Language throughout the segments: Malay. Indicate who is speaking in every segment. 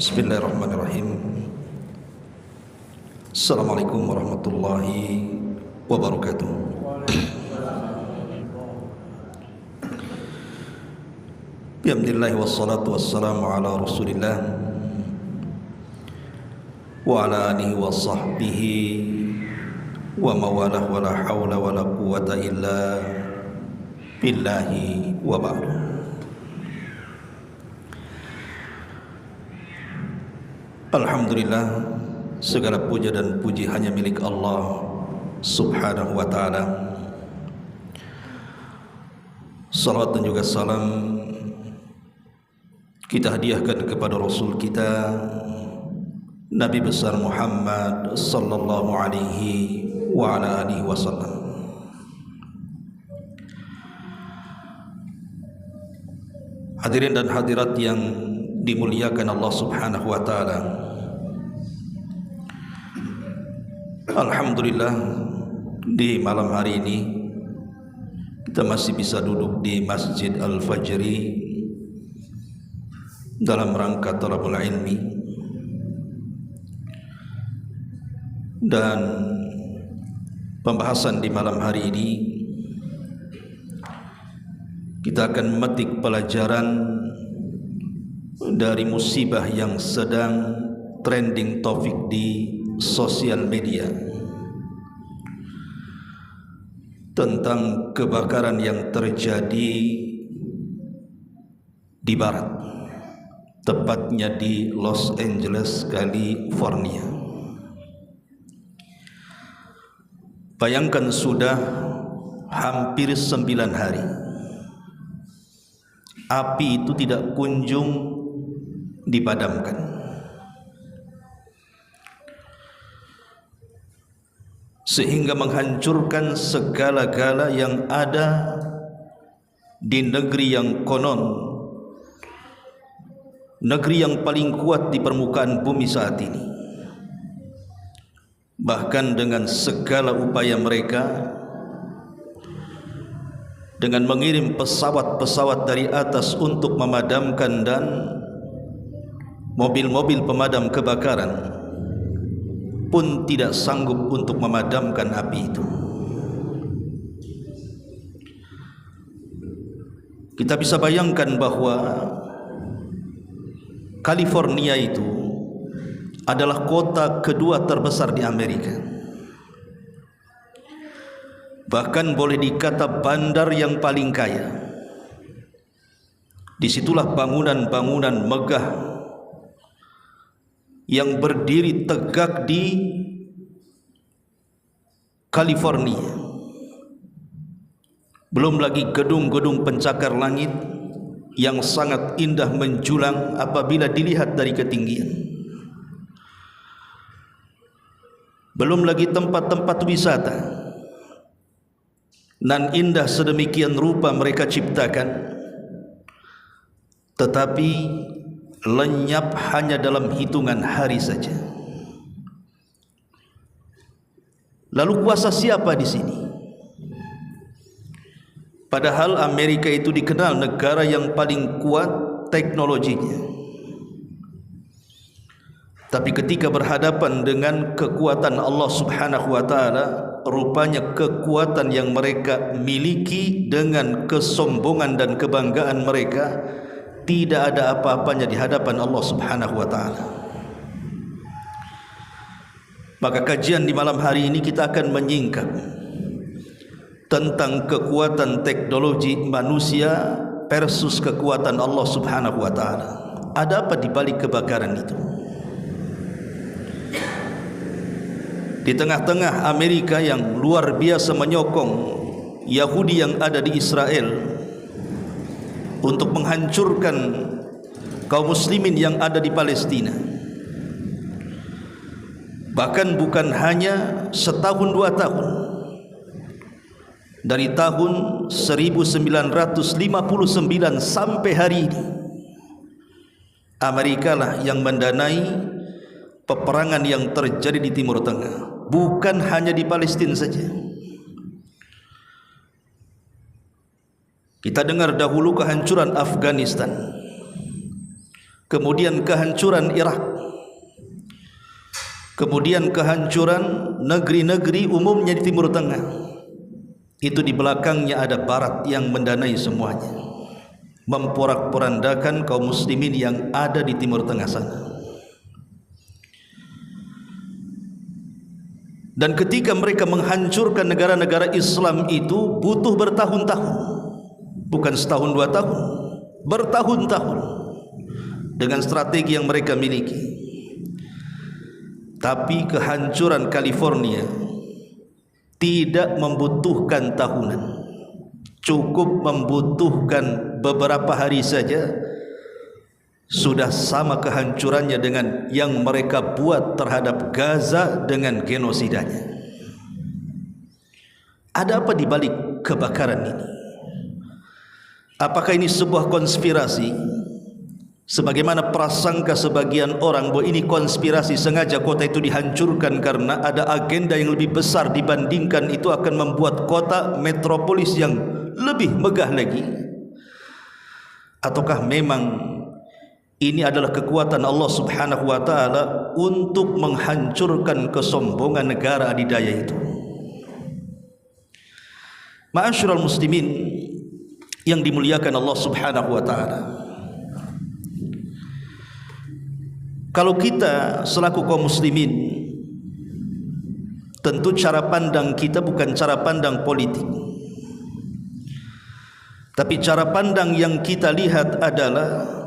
Speaker 1: Bismillahirrahmanirrahim. Assalamualaikum warahmatullahi wabarakatuh. Bismillah wassalatu wassalamu ala Rasulillah wa ala alihi wa sahbihi wa mawalah wa la hawla wa la quwwata illa billahi wa ba'du. Alhamdulillah, segala puja dan puji hanya milik Allah Subhanahu wa ta'ala. Salawat dan juga salam kita hadiahkan kepada Rasul kita Nabi besar Muhammad sallallahu alaihi wa ala alihi wasallam. Hadirin dan hadirat yang dimuliakan Allah Subhanahu wa ta'ala, alhamdulillah di malam hari ini kita masih bisa duduk di Masjid Al-Fajri dalam rangka talabul ilmi, dan pembahasan di malam hari ini kita akan memetik pelajaran dari musibah yang sedang trending topik di sosial media tentang kebakaran yang terjadi di barat, tepatnya di Los Angeles, California. Bayangkan sudah hampir 9 hari api itu tidak kunjung dipadamkan. Sehingga menghancurkan segala-gala yang ada di negeri yang konon negeri yang paling kuat di permukaan bumi saat ini. Bahkan dengan segala upaya mereka, dengan mengirim pesawat-pesawat dari atas untuk memadamkan dan mobil-mobil pemadam kebakaran pun tidak sanggup untuk memadamkan api itu. Kita bisa bayangkan bahwa California itu adalah kota kedua terbesar di Amerika. Bahkan boleh dikata bandar yang paling kaya. Disitulah bangunan-bangunan megah yang berdiri tegak di California. Belum lagi gedung-gedung pencakar langit yang sangat indah menjulang apabila dilihat dari ketinggian. Belum lagi tempat-tempat wisata nan indah sedemikian rupa mereka ciptakan, tetapi lenyap hanya dalam hitungan hari saja. Lalu kuasa siapa di sini? Padahal Amerika itu dikenal negara yang paling kuat teknologinya. Tapi ketika berhadapan dengan kekuatan Allah Subhanahu wa ta'ala, rupanya kekuatan yang mereka miliki dengan kesombongan dan kebanggaan mereka tidak ada apa-apanya di hadapan Allah Subhanahu wa ta'ala. Maka kajian di malam hari ini kita akan menyingkap tentang kekuatan teknologi manusia versus kekuatan Allah Subhanahu wa ta'ala. Ada apa di balik kebakaran itu? Di tengah-tengah Amerika yang luar biasa menyokong Yahudi yang ada di Israel untuk menghancurkan kaum muslimin yang ada di Palestina. Bahkan bukan hanya setahun 2 tahun, dari tahun 1959 sampai hari ini, Amerika lah yang mendanai peperangan yang terjadi di Timur Tengah. Bukan hanya di Palestina saja. Kita dengar dahulu kehancuran Afghanistan, kemudian kehancuran Irak, kemudian kehancuran negeri-negeri umumnya di Timur Tengah. Itu di belakangnya ada Barat yang mendanai semuanya, memporak-porandakan kaum muslimin yang ada di Timur Tengah sana. Dan ketika mereka menghancurkan negara-negara Islam itu butuh bertahun-tahun, bukan setahun dua tahun, bertahun-tahun, dengan strategi yang mereka miliki. Tapi kehancuran California tidak membutuhkan tahunan, cukup membutuhkan beberapa hari saja, sudah sama kehancurannya dengan yang mereka buat terhadap Gaza dengan genosidanya. Ada apa di balik kebakaran ini? Apakah ini sebuah konspirasi? Sebagaimana prasangka sebagian orang bahwa ini konspirasi, sengaja kota itu dihancurkan karena ada agenda yang lebih besar dibandingkan itu akan membuat kota metropolis yang lebih megah lagi. Ataukah memang ini adalah kekuatan Allah Subhanahu wa taala untuk menghancurkan kesombongan negara adidaya itu? Ma'asyiral muslimin yang dimuliakan Allah Subhanahu wa taala, kalau kita selaku kaum muslimin, tentu cara pandang kita bukan cara pandang politik, tapi cara pandang yang kita lihat adalah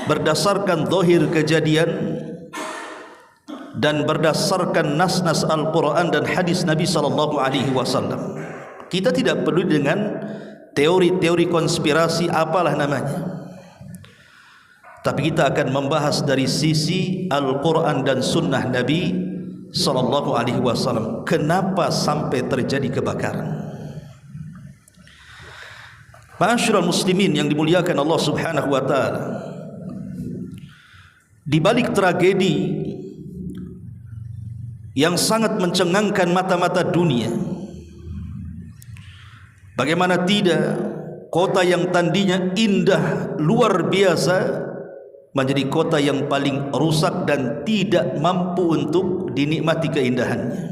Speaker 1: berdasarkan zahir kejadian dan berdasarkan nas-nas Al-Quran dan hadis Nabi SAW. Kita tidak perlu dengan teori-teori konspirasi apalah namanya, tapi kita akan membahas dari sisi Al-Quran dan Sunnah Nabi SAW. Kenapa sampai terjadi kebakaran? Ma'asyiral muslimin yang dimuliakan Allah Subhanahu wa taala, di balik tragedi yang sangat mencengangkan mata-mata dunia, bagaimana tidak, kota yang tadinya indah luar biasa menjadi kota yang paling rusak dan tidak mampu untuk dinikmati keindahannya.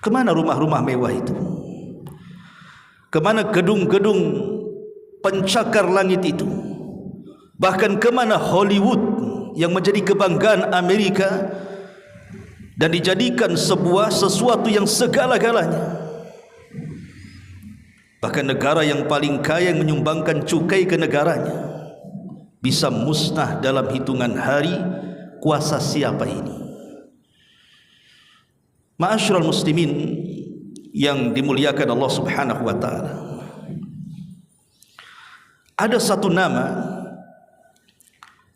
Speaker 1: Kemana rumah-rumah mewah itu? Kemana gedung-gedung pencakar langit itu? Bahkan kemana Hollywood yang menjadi kebanggaan Amerika dan dijadikan sesuatu yang segala-galanya? Bahkan negara yang paling kaya yang menyumbangkan cukai ke negaranya bisa musnah dalam hitungan hari. Kuasa siapa ini? Ma'asyiral muslimin yang dimuliakan Allah Subhanahu wa taala, ada satu nama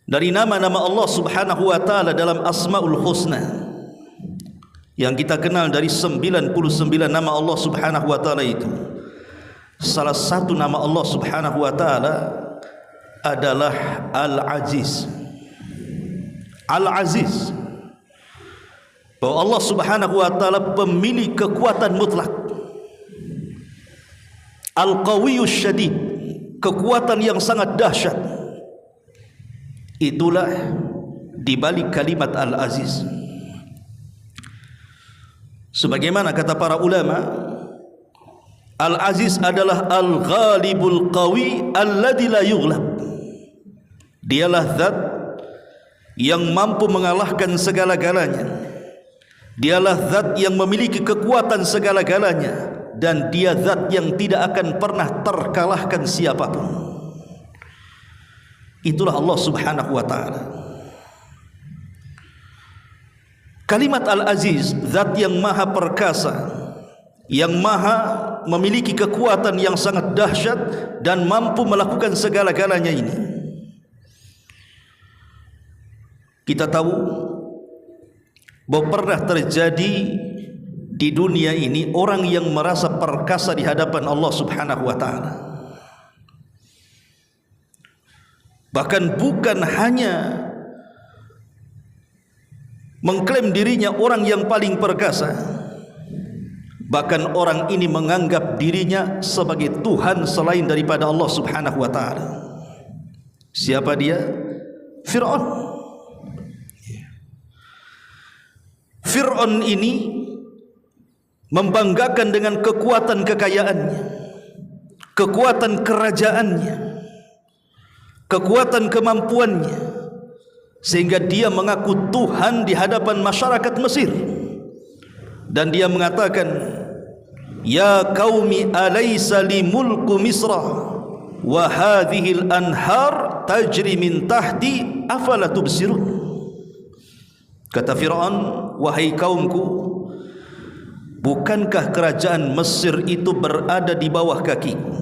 Speaker 1: dari nama-nama Allah Subhanahu wa taala dalam Asmaul Husna yang kita kenal dari 99 nama Allah Subhanahu wa taala itu. Salah satu nama Allah Subhanahu wa taala adalah Al-Aziz. Al-Aziz, bahwa Allah Subhanahu wa taala pemilik kekuatan mutlak. Al-Qawiyyus Syadid, kekuatan yang sangat dahsyat. Itulah di balik kalimat Al-Aziz. Sebagaimana kata para ulama, Al-Aziz adalah Al-Ghalibul Qawi alladzi la yughlab. Dialah zat yang mampu mengalahkan segala-galanya. Dialah zat yang memiliki kekuatan segala-galanya, dan dia zat yang tidak akan pernah terkalahkan siapapun. Itulah Allah Subhanahu wa taala. Kalimat Al-Aziz, zat yang maha perkasa, yang maha memiliki kekuatan yang sangat dahsyat dan mampu melakukan segala-galanya ini. Kita tahu bahwa pernah terjadi di dunia ini orang yang merasa perkasa di hadapan Allah Subhanahu wa taala. Bahkan bukan hanya mengklaim dirinya orang yang paling perkasa, bahkan orang ini menganggap dirinya sebagai Tuhan selain daripada Allah Subhanahu wa taala. Siapa dia? Fir'aun. Fir'aun ini membanggakan dengan kekuatan kekayaannya, kekuatan kerajaannya, kekuatan kemampuannya, sehingga dia mengaku Tuhan di hadapan masyarakat Mesir. Dan dia mengatakan, ya qaumi alaysa li mulku misra wa hadhihi al-anhar tajri min tahti afala tubsirun. Kata Fir'aun, wahai kaumku, bukankah kerajaan Mesir itu berada di bawah kakiku?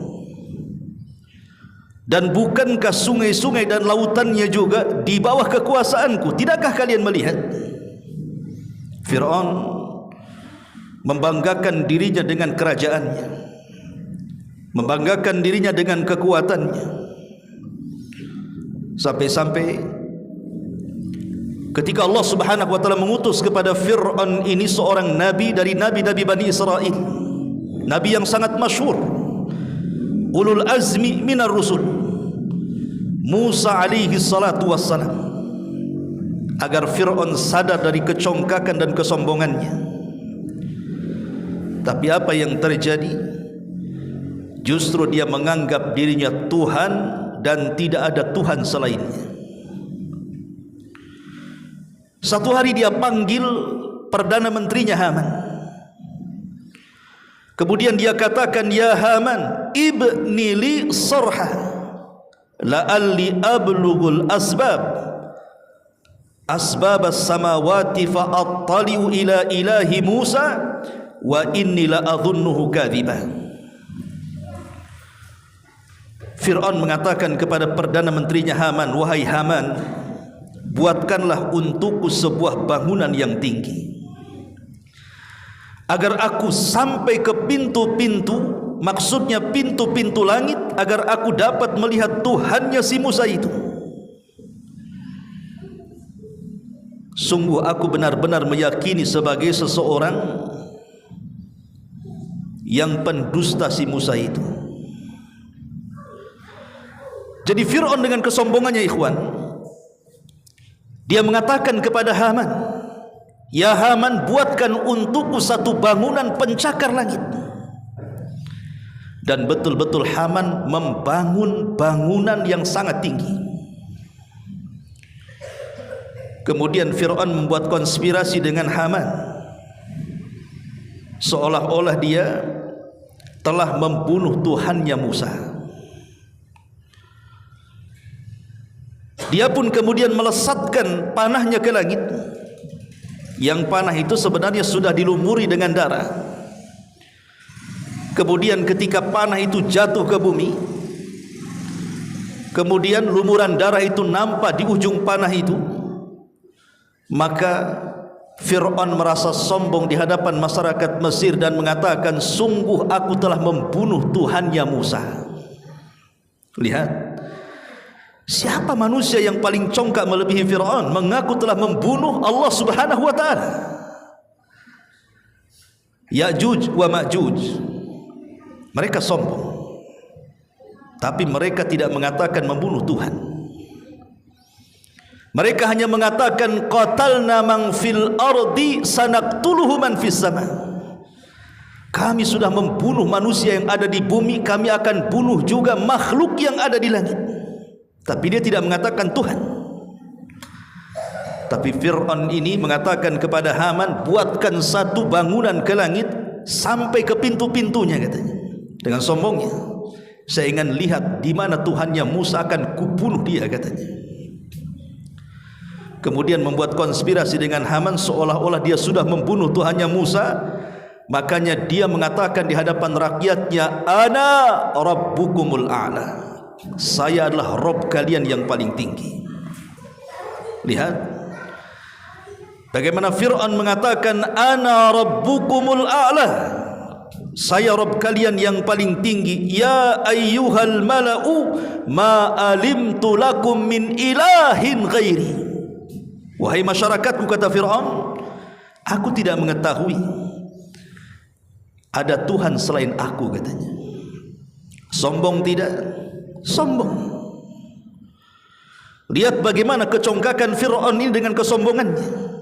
Speaker 1: Dan bukankah sungai-sungai dan lautannya juga di bawah kekuasaanku? Tidakkah kalian melihat? Fir'aun membanggakan dirinya dengan kerajaannya, membanggakan dirinya dengan kekuatannya, sampai-sampai ketika Allah Subhanahu wa taala mengutus kepada Fir'aun ini seorang nabi dari nabi-nabi Bani Israel, nabi yang sangat masyhur, ulul azmi minar rusul, Musa alaihi salatu wassalam, agar Fir'aun sadar dari kecongkakan dan kesombongannya. Tapi apa yang terjadi? Justru dia menganggap dirinya Tuhan dan tidak ada Tuhan selainnya. Satu hari dia panggil Perdana Menterinya Haman. Kemudian dia katakan, ya Haman, ibni li sarha la'alli ablughul asbab as-samawati fa'attali'u ila ilahi Musa wa inni la'adhunnuhu kadhiba. Fir'aun mengatakan kepada Perdana Menterinya Haman, wahai Haman, buatkanlah untukku sebuah bangunan yang tinggi, agar aku sampai ke pintu-pintu, maksudnya pintu-pintu langit, agar aku dapat melihat Tuhannya si Musa itu. Sungguh aku benar-benar meyakini sebagai seseorang yang pendusta si Musa itu. Jadi Fir'aun dengan kesombongannya, ikhwan, dia mengatakan kepada Haman, ya Haman, buatkan untukku satu bangunan pencakar langit. Dan betul-betul Haman membangun bangunan yang sangat tinggi. Kemudian Fir'aun membuat konspirasi dengan Haman, seolah-olah dia telah membunuh Tuhannya Musa. Dia pun kemudian melesatkan panahnya ke langit, yang panah itu sebenarnya sudah dilumuri dengan darah. Kemudian ketika panah itu jatuh ke bumi, kemudian lumuran darah itu nampak di ujung panah itu, maka Fir'aun merasa sombong di hadapan masyarakat Mesir dan mengatakan, sungguh aku telah membunuh Tuhannya Musa. Lihat, siapa manusia yang paling congkak melebihi Fir'aun, mengaku telah membunuh Allah Subhanahu wa ta'ala. Ya'juj wa Ma'juj, mereka sombong, tapi mereka tidak mengatakan membunuh Tuhan. Mereka hanya mengatakan, qatalna man fil ardi sanaktuluhu man fis sama. Kami sudah membunuh manusia yang ada di bumi, kami akan bunuh juga makhluk yang ada di langit. Tapi dia tidak mengatakan Tuhan. Tapi Fir'aun ini mengatakan kepada Haman, buatkan satu bangunan ke langit sampai ke pintu-pintunya, katanya, dengan sombongnya. Saya ingin lihat di mana Tuhannya Musa, akan kubunuh dia, katanya. Kemudian membuat konspirasi dengan Haman, seolah-olah dia sudah membunuh Tuhannya Musa. Makanya dia mengatakan di hadapan rakyatnya, ana rabbukumul a'la, saya adalah Rabb kalian yang paling tinggi. Lihat bagaimana Fir'aun mengatakan, ana rabbukumul a'la, saya Rabb kalian yang paling tinggi. Ya ayyuhal mala'u ma alimtu lakum min ilahin ghairi, wahai masyarakatku, kata Fir'aun, aku tidak mengetahui ada Tuhan selain aku, katanya. Sombong tidak? Sombong. Lihat bagaimana kecongkakan Fir'aun ini dengan kesombongannya.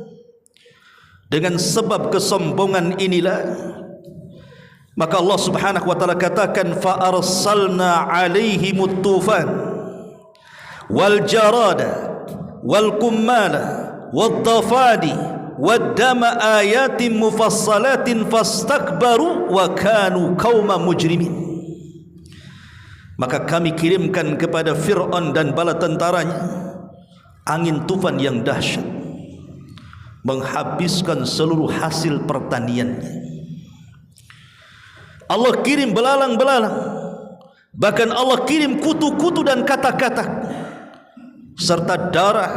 Speaker 1: Dengan sebab kesombongan inilah maka Allah Subhanahu wa taala katakan fa arsalna 'alaihimut tufan wal jarada wal kummala wad dafadi wad dama ayatin mufassalatin fastakbaru wa kanu qauma mujrimin. Maka kami kirimkan kepada Fir'aun dan bala tentaranya angin tufan yang dahsyat, menghabiskan seluruh hasil pertaniannya. Allah kirim belalang-belalang, bahkan Allah kirim kutu-kutu dan katak-katak, serta darah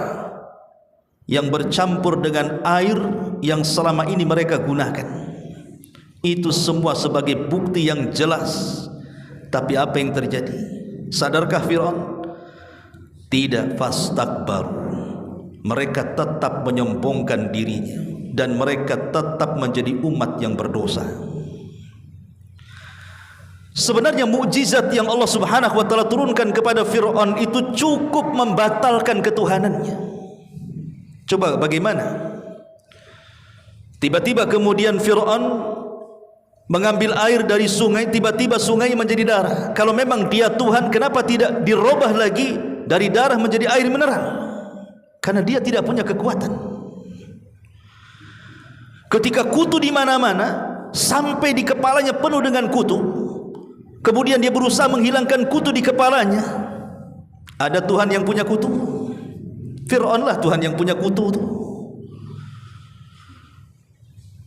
Speaker 1: yang bercampur dengan air yang selama ini mereka gunakan. Itu semua sebagai bukti yang jelas. Tapi apa yang terjadi? Sadarkah Fir'aun? Tidak. Fastakbar. Mereka tetap menyombongkan dirinya dan mereka tetap menjadi umat yang berdosa. Sebenarnya mukjizat yang Allah Subhanahu wa taala turunkan kepada Fir'aun itu cukup membatalkan ketuhanannya. Coba bagaimana? Tiba-tiba kemudian Fir'aun mengambil air dari sungai, tiba-tiba sungai menjadi darah. Kalau memang dia Tuhan, kenapa tidak dirubah lagi dari darah menjadi air mineral? Karena dia tidak punya kekuatan. Ketika kutu di mana-mana, sampai di kepalanya penuh dengan kutu, kemudian dia berusaha menghilangkan kutu di kepalanya. Ada Tuhan yang punya kutu? Fir'aun lah Tuhan yang punya kutu itu.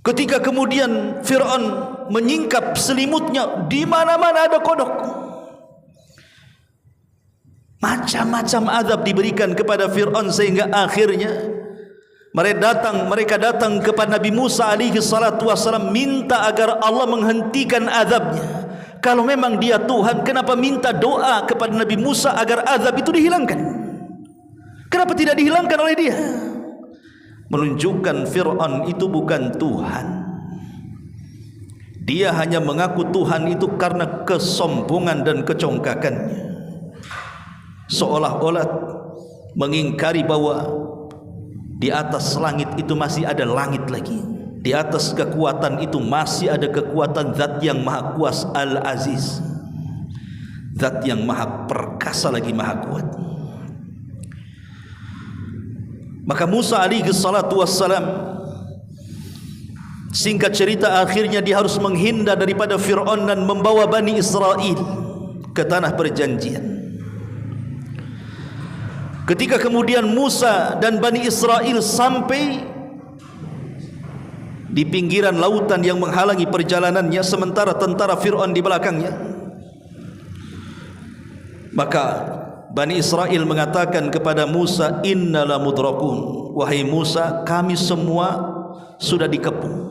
Speaker 1: Ketika kemudian Fir'aun menyingkap selimutnya, di mana-mana ada kodok. Macam-macam azab diberikan kepada Fir'aun sehingga akhirnya mereka datang kepada Nabi Musa alaihi salatu wassalam minta agar Allah menghentikan azabnya. Kalau memang dia Tuhan, kenapa minta doa kepada Nabi Musa agar azab itu dihilangkan? Kenapa tidak dihilangkan oleh dia? Menunjukkan Fir'aun itu bukan Tuhan. Dia hanya mengaku Tuhan itu karena kesombongan dan kecongkakannya, seolah-olah mengingkari bahwa di atas langit itu masih ada langit lagi. Di atas kekuatan itu masih ada kekuatan Zat yang Maha Kuasa Al-Aziz, Zat yang Maha Perkasa lagi Maha Kuat. Maka Musa alaihi salatu wassalam, singkat cerita, akhirnya dia harus menghindar daripada Fir'aun dan membawa Bani Israel ke tanah perjanjian. Ketika kemudian Musa dan Bani Israel sampai di pinggiran lautan yang menghalangi perjalanannya, sementara tentara Fir'aun di belakangnya, maka Bani Israel mengatakan kepada Musa, "Inna la mudrakun." Wahai Musa, kami semua sudah dikepung.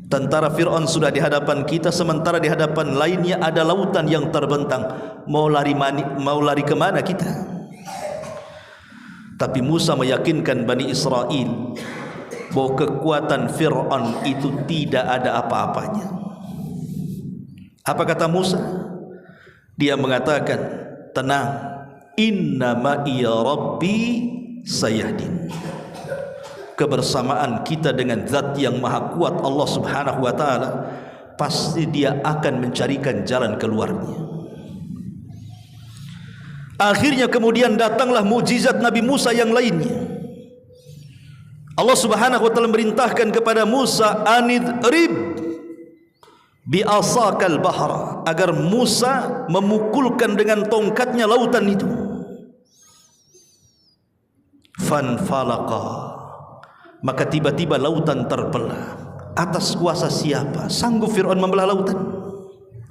Speaker 1: Tentara Fir'aun sudah di hadapan kita, sementara di hadapan lainnya ada lautan yang terbentang. Mau lari kemana kita? Tapi Musa meyakinkan Bani Israel bahwa kekuatan Fir'aun itu tidak ada apa-apanya. Apa kata Musa? Dia mengatakan, tenang, innama iya Rabbi sayahdin. Kebersamaan kita dengan Zat yang Maha Kuat Allah Subhanahu wa taala, pasti dia akan mencarikan jalan keluarnya. Akhirnya kemudian datanglah mukjizat Nabi Musa yang lainnya. Allah Subhanahu wa taala merintahkan kepada Musa, anidrib bi asakal bahra, agar Musa memukulkan dengan tongkatnya lautan itu. Fanfalaqa, maka tiba-tiba lautan terbelah. Atas kuasa siapa? Sanggup Fir'aun membelah lautan?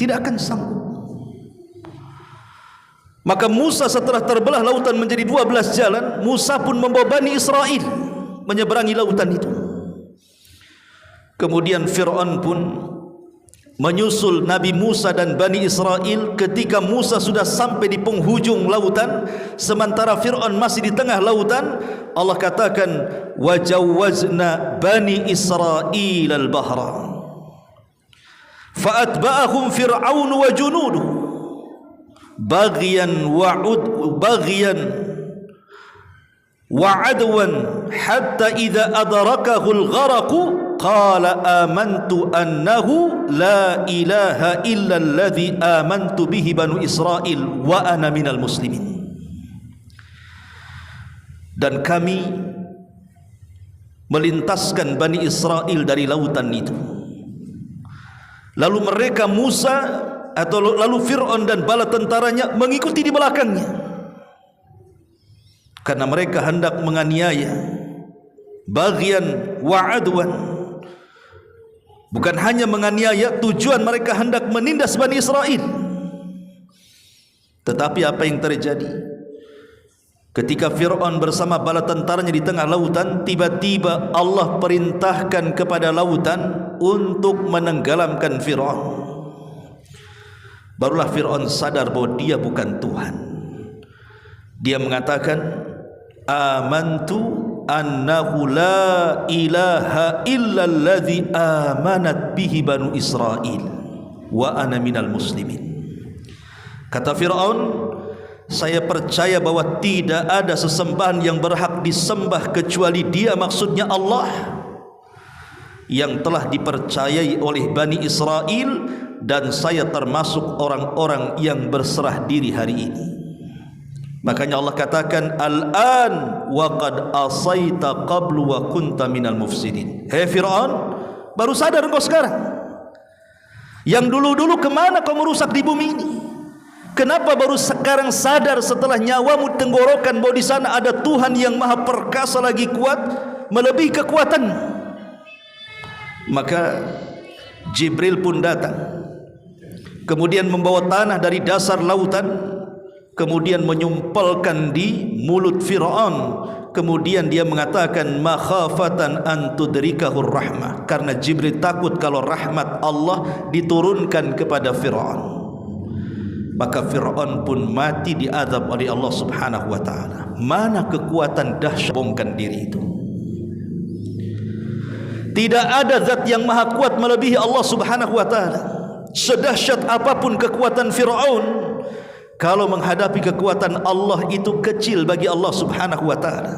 Speaker 1: Tidak akan sanggup. Maka Musa setelah terbelah lautan menjadi 12 jalan, Musa pun membawa Bani Israel menyeberangi lautan itu. Kemudian Fir'aun pun menyusul Nabi Musa dan Bani Israel. Ketika Musa sudah sampai di penghujung lautan, sementara Fir'aun masih di tengah lautan, Allah katakan, wajawazna Bani Israel al-bahra fa'atba'ahum Fir'aun wa junuduh baghyan wa adwan hatta idza adrakahu al-gharaq qala amantu annahu la ilaha illa alladhi amantu bihi banu Israil wa ana minal muslimin. Dan kami melintaskan Bani Israel dari lautan itu, lalu mereka Musa lalu Fir'aun dan bala tentaranya mengikuti di belakangnya, karena mereka hendak menganiaya, bagian wa adwan. Bukan hanya menganiaya, tujuan mereka hendak menindas Bani Israel. Tetapi apa yang terjadi? Ketika Fir'aun bersama bala tentaranya di tengah lautan, tiba-tiba Allah perintahkan kepada lautan untuk menenggelamkan Fir'aun. Barulah Fir'aun sadar bahwa dia bukan Tuhan. Dia mengatakan, amantu annahu la ilaha illa alladhi amanat bihi banu Israil wa ana minal muslimin. Kata Fir'aun, saya percaya bahwa tidak ada sesembahan yang berhak disembah kecuali Dia, maksudnya Allah, yang telah dipercayai oleh Bani Israel, dan saya termasuk orang-orang yang berserah diri hari ini. Makanya Allah katakan, al-an wa qad asaita qablu wa kunta minal mufsidin. Hei Fir'aun, baru sadar engkau sekarang? Yang dulu-dulu kemana kau merusak di bumi ini? Kenapa baru sekarang sadar setelah nyawamu tenggorokan bahwa di sana ada Tuhan yang maha perkasa lagi kuat melebihi kekuatan? Maka Jibril pun datang, kemudian membawa tanah dari dasar lautan, kemudian menyumpalkan di mulut Fir'aun. Kemudian dia mengatakan, makhafatan an tudrikahur rahmah, karena Jibril takut kalau rahmat Allah diturunkan kepada Fir'aun. Maka Fir'aun pun mati diazab oleh Allah subhanahu wa ta'ala. Mana kekuatan dahsyat bongkan diri itu? Tidak ada zat yang maha kuat melebihi Allah subhanahu wa ta'ala. Sedahsyat apapun kekuatan Fir'aun, kalau menghadapi kekuatan Allah itu kecil bagi Allah subhanahu wa ta'ala.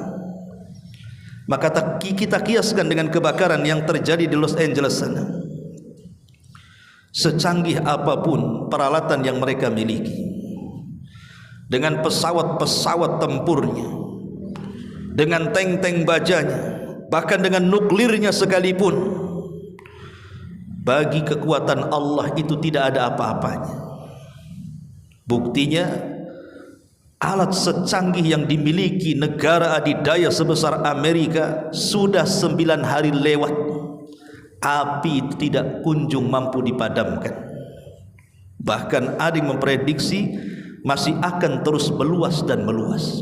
Speaker 1: Maka kita kiaskan dengan kebakaran yang terjadi di Los Angeles sana. Secanggih apapun peralatan yang mereka miliki, dengan pesawat-pesawat tempurnya, dengan tank-tank bajanya, bahkan dengan nuklirnya sekalipun, bagi kekuatan Allah itu tidak ada apa-apanya. Buktinya, alat secanggih yang dimiliki negara adidaya sebesar Amerika sudah 9 hari lewat, api itu tidak kunjung mampu dipadamkan. Bahkan ada yang memprediksi masih akan terus meluas dan meluas.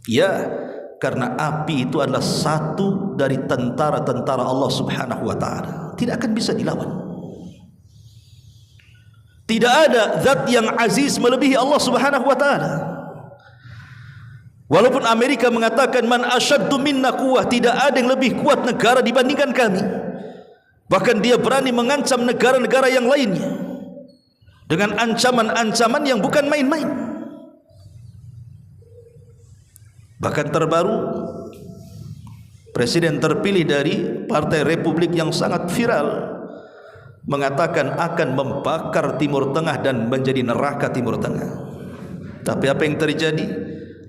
Speaker 1: Ya, karena api itu adalah satu dari tentara-tentara Allah subhanahu wa ta'ala, tidak akan bisa dilawan. Tidak ada zat yang aziz melebihi Allah subhanahu wa ta'ala. Walaupun Amerika mengatakan man asyaddu minna quwwah, tidak ada yang lebih kuat negara dibandingkan kami. Bahkan dia berani mengancam negara-negara yang lainnya dengan ancaman-ancaman yang bukan main-main. Bahkan terbaru, presiden terpilih dari Partai Republik yang sangat viral mengatakan akan membakar Timur Tengah dan menjadi neraka Timur Tengah. Tapi apa yang terjadi?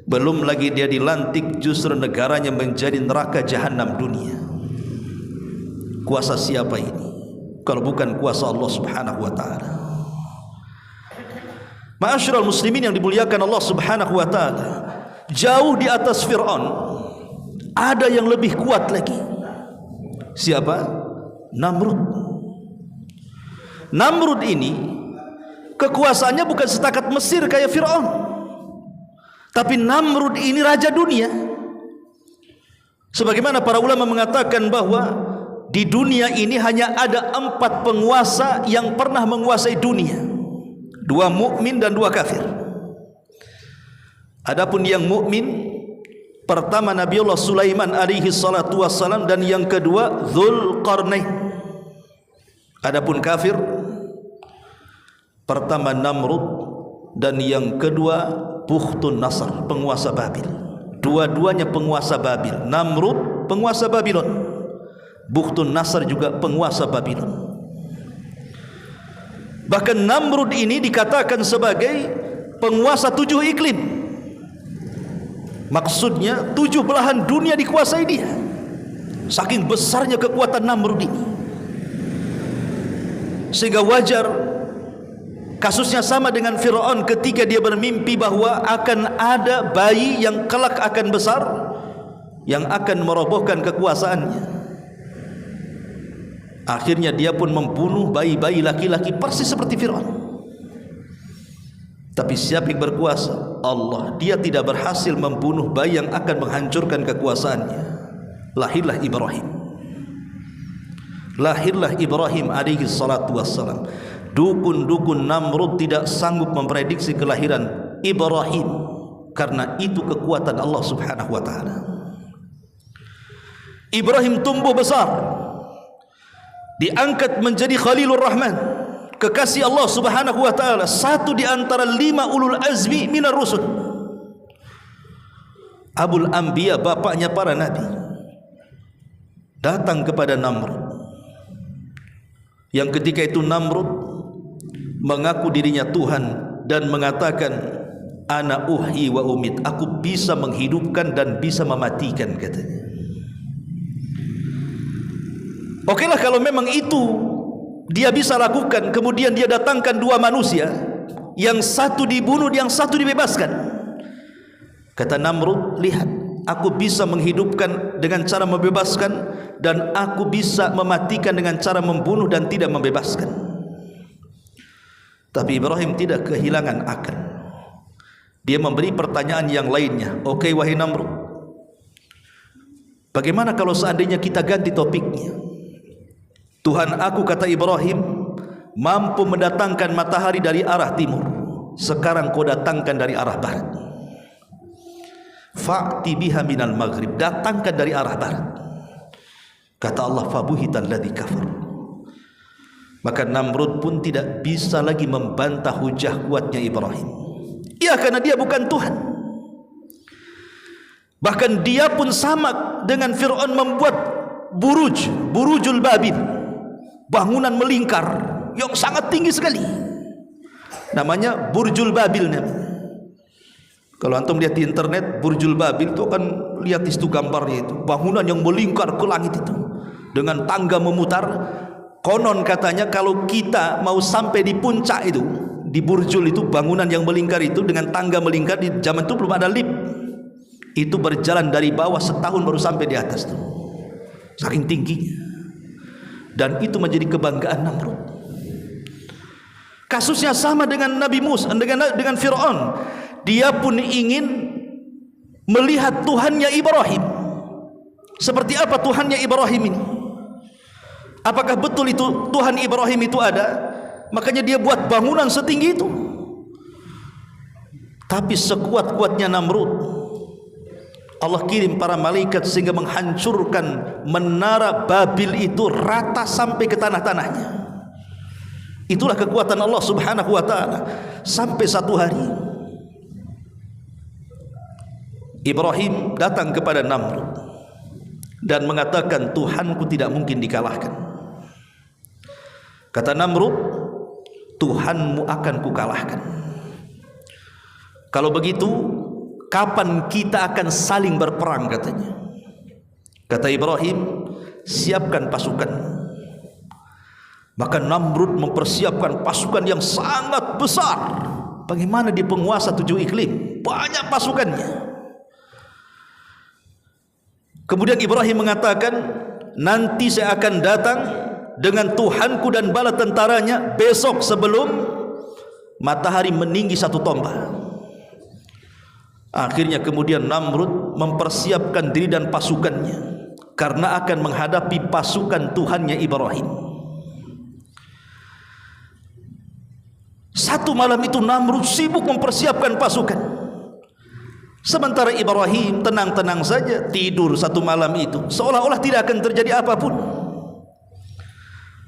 Speaker 1: Belum lagi dia dilantik, justru negaranya menjadi neraka jahanam dunia. Kuasa siapa ini kalau bukan kuasa Allah subhanahu wa ta'ala? Ma'asyiral muslimin yang dimuliakan Allah subhanahu wa ta'ala, jauh di atas Fir'aun ada yang lebih kuat lagi. Siapa? Namrud. Namrud ini kekuasaannya bukan setakat Mesir kayak Fir'aun, tapi Namrud ini raja dunia. Sebagaimana para ulama mengatakan bahwa di dunia ini hanya ada 4 penguasa yang pernah menguasai dunia, 2 mukmin dan 2 kafir. Adapun yang mukmin, pertama Nabiullah Sulaiman alaihi salatu wassalam, dan yang kedua Dzulqarnain. Adapun kafir, pertama Namrud dan yang kedua Bukhtun Nasr, penguasa Babil. 2 Dua-duanya penguasa Babil. Namrud penguasa Babylon, Bukhtun Nasr juga penguasa Babylon. Bahkan Namrud ini dikatakan sebagai penguasa 7 iklim. Maksudnya 7 belahan dunia dikuasai dia. Saking besarnya kekuatan Namrud ini, sehingga wajar kasusnya sama dengan Fir'aun ketika dia bermimpi bahwa akan ada bayi yang kelak akan besar, yang akan merobohkan kekuasaannya. Akhirnya dia pun membunuh bayi-bayi laki-laki persis seperti Fir'aun. Tapi siapa yang berkuasa? Allah. Dia tidak berhasil membunuh bayi yang akan menghancurkan kekuasaannya. Lahirlah Ibrahim. Lahirlah Ibrahim alaihi salatu wassalam. Dukun-dukun Namrud tidak sanggup memprediksi kelahiran Ibrahim, karena itu kekuatan Allah subhanahu wa ta'ala. Ibrahim tumbuh besar, diangkat menjadi Khalilur Rahman, kekasih Allah subhanahu wa ta'ala, satu di antara 5 ulul azmi minar rusul, Abul Anbiya, bapaknya para nabi, datang kepada Namrud. Yang ketika itu Namrud mengaku dirinya Tuhan dan mengatakan, ana uhyi wa umit, aku bisa menghidupkan dan bisa mematikan, katanya. Okelah kalau memang itu dia bisa lakukan. Kemudian dia datangkan 2 manusia, yang satu dibunuh, yang satu dibebaskan. Kata Namrud, lihat, aku bisa menghidupkan dengan cara membebaskan, dan aku bisa mematikan dengan cara membunuh dan tidak membebaskan. Tapi Ibrahim tidak kehilangan akal. Dia memberi pertanyaan yang lainnya. Oke, wahai Namrud, bagaimana kalau seandainya kita ganti topiknya? Tuhan aku, kata Ibrahim, mampu mendatangkan matahari dari arah timur. Sekarang kau datangkan dari arah barat. Fa'ti biha minal maghrib, datangkan dari arah barat. Kata Allah, fabuhital ladzi kafar. Maka Namrud pun tidak bisa lagi membantah hujah kuatnya Ibrahim. Ya, karena dia bukan Tuhan. Bahkan dia pun sama dengan Fir'aun membuat burujul Babil, bangunan melingkar yang sangat tinggi sekali, namanya Burjul Babil namanya. Kalau antum lihat di internet Burjul Babil itu akan lihat di situ gambarnya, itu bangunan yang melingkar ke langit itu dengan tangga memutar. Konon katanya kalau kita mau sampai di puncak itu, di Burjul itu, bangunan yang melingkar itu dengan tangga melingkar, di zaman itu belum ada lift, itu berjalan dari bawah setahun baru sampai di atas tuh, saking tingginya. Dan itu menjadi kebanggaan Namrud. Kasusnya sama dengan Nabi Musa, dengan Fir'aun. Dia pun ingin melihat Tuhannya Ibrahim. Seperti apa Tuhannya Ibrahim ini? Apakah betul itu Tuhan Ibrahim itu ada? Makanya dia buat bangunan setinggi itu. Tapi sekuat-kuatnya Namrud, Allah kirim para malaikat sehingga menghancurkan menara Babil itu rata sampai ke tanah-tanahnya. Itulah kekuatan Allah subhanahu wa ta'ala. Sampai satu hari Ibrahim datang kepada Namrud dan mengatakan, Tuhanku tidak mungkin dikalahkan. Kata Namrud, Tuhanmu akan kukalahkan. Kalau begitu, kapan kita akan saling berperang, katanya. Kata Ibrahim, siapkan pasukan. Maka Namrud mempersiapkan pasukan yang sangat besar. Bagaimana dia penguasa 7 iklim, banyak pasukannya. Kemudian Ibrahim mengatakan, nanti saya akan datang dengan Tuhanku dan bala tentaranya besok sebelum matahari meninggi 1 tombak. Akhirnya kemudian Namrud mempersiapkan diri dan pasukannya karena akan menghadapi pasukan Tuhannya Ibrahim. Satu malam itu Namrud sibuk mempersiapkan pasukan, sementara Ibrahim tenang-tenang saja tidur satu malam itu, seolah-olah tidak akan terjadi apapun.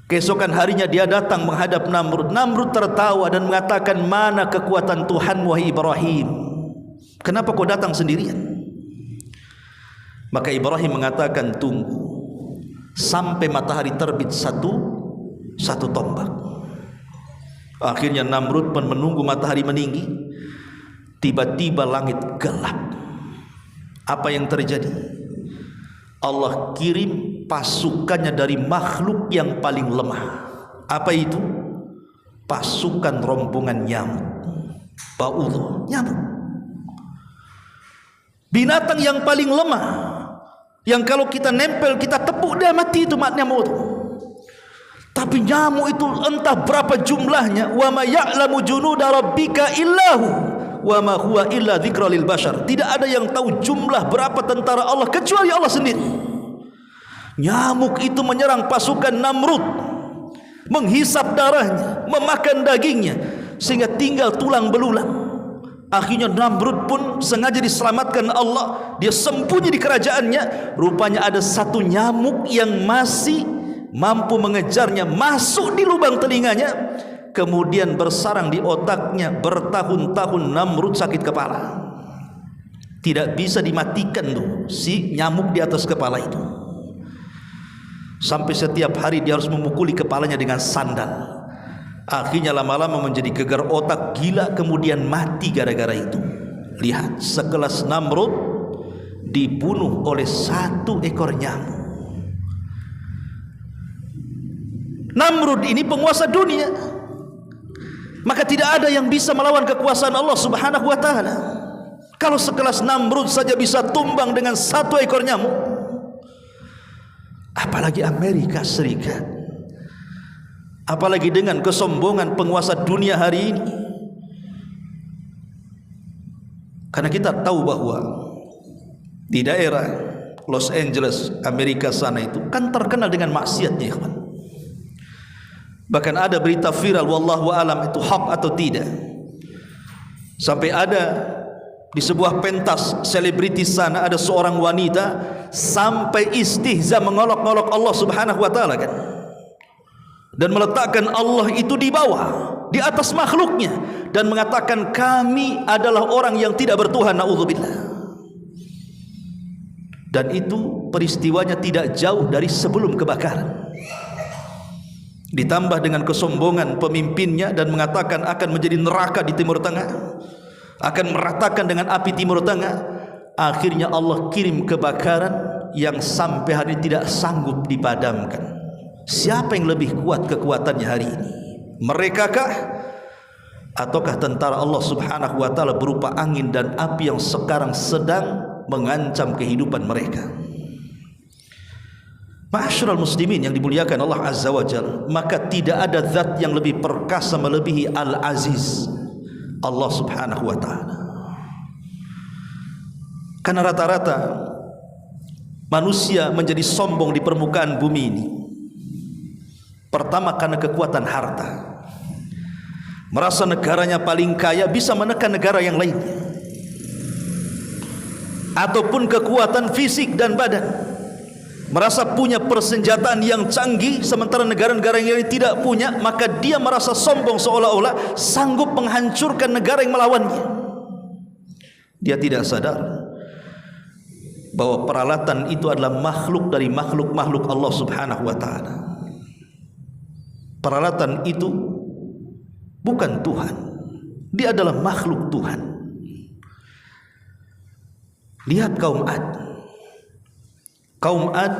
Speaker 1: Keesokan harinya dia datang menghadap Namrud. Namrud tertawa dan mengatakan, mana kekuatan Tuhan wahai Ibrahim? Kenapa kau datang sendirian? Maka Ibrahim mengatakan, tunggu sampai matahari terbit satu tombak. Akhirnya Namrud pun menunggu matahari meninggi. Tiba-tiba langit gelap. Apa yang terjadi? Allah kirim pasukannya dari makhluk yang paling lemah. Apa itu? Pasukan rombongan nyamuk. Ba'udhu, nyamuk. Binatang yang paling lemah, yang kalau kita nempel, kita tepuk, dia mati itu nyamuk itu. Tapi nyamuk itu entah berapa jumlahnya. Wa ma ya'lamu junuda rabbika illahu wa ma huwa illa dzikra lil bashar. Tidak ada yang tahu jumlah berapa tentara Allah kecuali Allah sendiri. Nyamuk itu menyerang pasukan Namrud, menghisap darahnya, memakan dagingnya, sehingga tinggal tulang belulang. Akhirnya Namrud pun sengaja diselamatkan Allah. Dia sembunyi di kerajaannya. Rupanya ada satu nyamuk yang masih mampu mengejarnya, masuk di lubang telinganya, kemudian bersarang di otaknya. Bertahun-tahun Namrud sakit kepala, tidak bisa dimatikan tuh si nyamuk di atas kepala itu. Sampai setiap hari dia harus memukuli kepalanya dengan sandal. Akhirnya lama-lama menjadi gegar otak, gila, kemudian mati gara-gara itu. Lihat, sekelas Namrud dibunuh oleh satu ekor nyamuk. Namrud ini penguasa dunia, maka tidak ada yang bisa melawan kekuasaan Allah Subhanahu wa ta'ala. Kalau sekelas Namrud saja bisa tumbang dengan satu ekor nyamuk, apalagi Amerika Serikat, apalagi dengan kesombongan penguasa dunia hari ini. Karena kita tahu bahwa di daerah Los Angeles, Amerika sana itu kan terkenal dengan maksiatnya, kawan. Bahkan ada berita viral, wallahu alam itu hak atau tidak, sampai ada di sebuah pentas selebritis sana ada seorang wanita sampai istihza mengolok-olok Allah Subhanahu wa ta'ala kan, dan meletakkan Allah itu di bawah, di atas makhluknya, dan mengatakan kami adalah orang yang tidak bertuhan, na'udzubillah. Dan itu peristiwanya tidak jauh dari sebelum kebakaran. Ditambah dengan kesombongan pemimpinnya dan mengatakan akan menjadi neraka di Timur Tengah, akan meratakan dengan api Timur Tengah. Akhirnya Allah kirim kebakaran yang sampai hari ini tidak sanggup dipadamkan. Siapa yang lebih kuat kekuatannya hari ini? Mereka kah? Ataukah tentara Allah Subhanahu wa ta'ala berupa angin dan api yang sekarang sedang mengancam kehidupan mereka? Ma'asyiral muslimin yang dimuliakan Allah Azza wa Jalla, maka tidak ada zat yang lebih perkasa melebihi Al-Aziz, Allah Subhanahu wa ta'ala. Karena rata-rata manusia menjadi sombong di permukaan bumi ini, pertama karena kekuatan harta, merasa negaranya paling kaya, bisa menekan negara yang lainnya, ataupun kekuatan fisik dan badan, merasa punya persenjataan yang canggih sementara negara-negara yang lain tidak punya, maka dia merasa sombong seolah-olah sanggup menghancurkan negara yang melawannya. Dia tidak sadar bahwa peralatan itu adalah makhluk dari makhluk-makhluk Allah Subhanahu wa ta'ala. Peralatan itu bukan Tuhan, dia adalah makhluk Tuhan. Lihat kaum Ad. Kaum Ad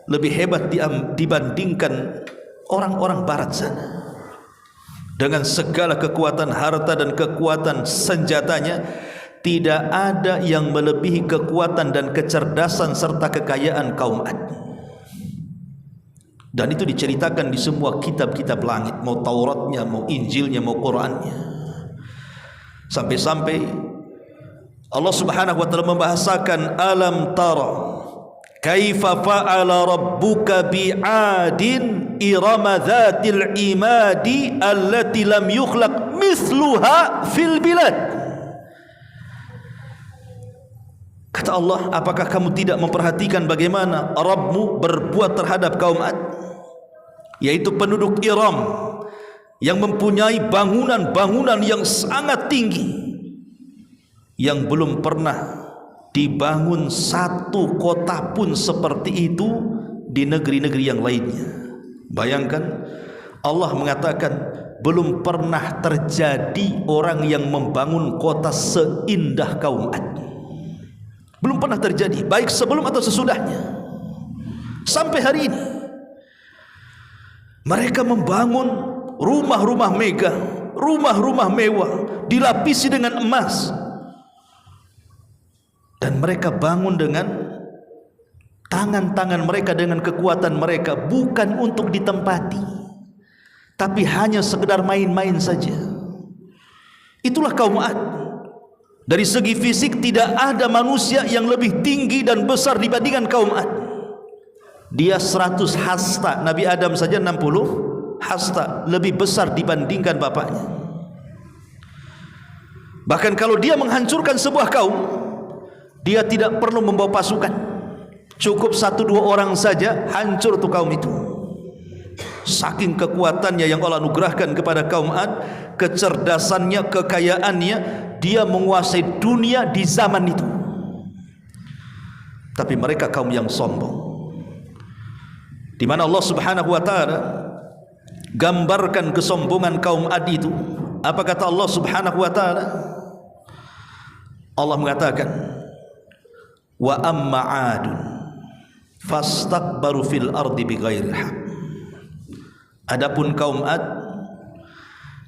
Speaker 1: lebih hebat dibandingkan orang-orang barat sana. Dengan segala kekuatan harta dan kekuatan senjatanya, tidak ada yang melebihi kekuatan dan kecerdasan serta kekayaan kaum Ad. Dan itu diceritakan di semua kitab-kitab langit, mau Tauratnya, mau Injilnya, mau Qurannya. Sampai-sampai Allah Subhanahu wa ta'ala membahasakan, alam tara kaifa fa'ala rabbuka bi'adin irama dhatil imadi allati lam yukhlaq mithluha fil bilad. Kata Allah, apakah kamu tidak memperhatikan bagaimana Rabbmu berbuat terhadap kaum Ad, yaitu penduduk Iram yang mempunyai bangunan-bangunan yang sangat tinggi, yang belum pernah dibangun satu kota pun seperti itu di negeri-negeri yang lainnya. Bayangkan, Allah mengatakan belum pernah terjadi orang yang membangun kota seindah kaum Ad. Belum pernah terjadi, baik sebelum atau sesudahnya. Sampai hari ini mereka membangun rumah-rumah megah, rumah-rumah mewah, dilapisi dengan emas, dan mereka bangun dengan tangan-tangan mereka, dengan kekuatan mereka, bukan untuk ditempati, tapi hanya sekedar main-main saja. Itulah kaum Ad. Dari segi fisik tidak ada manusia yang lebih tinggi dan besar dibandingkan kaum Ad. Dia 100 hasta, Nabi Adam saja 60 hasta, lebih besar dibandingkan bapaknya. Bahkan kalau dia menghancurkan sebuah kaum, dia tidak perlu membawa pasukan, cukup 1-2 orang saja hancur tuh kaum itu. Saking kekuatannya yang Allah anugerahkan kepada kaum Ad, kecerdasannya, kekayaannya, dia menguasai dunia di zaman itu. Tapi mereka kaum yang sombong, di mana Allah Subhanahu wa taala gambarkan kesombongan kaum Ad itu. Apa kata Allah Subhanahu wa taala? Allah mengatakan, wa amma 'adun fastakbaru fil ardi bighairil haq. Adapun kaum Ad,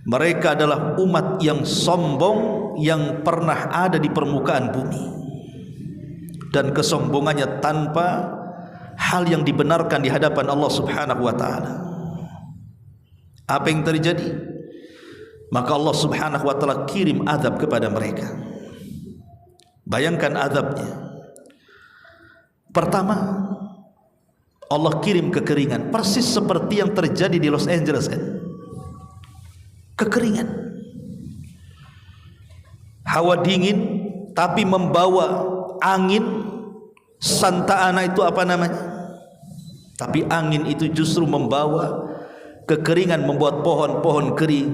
Speaker 1: mereka adalah umat yang sombong yang pernah ada di permukaan bumi, dan kesombongannya tanpa hal yang dibenarkan di hadapan Allah Subhanahu wa taala. Apa yang terjadi? Maka Allah Subhanahu wa taala kirim azab kepada mereka. Bayangkan azabnya. Pertama, Allah kirim kekeringan, persis seperti yang terjadi di Los Angeles kan. Kekeringan, hawa dingin tapi membawa angin. Santa Ana itu apa namanya? Tapi angin itu justru membawa kekeringan, membuat pohon-pohon kering,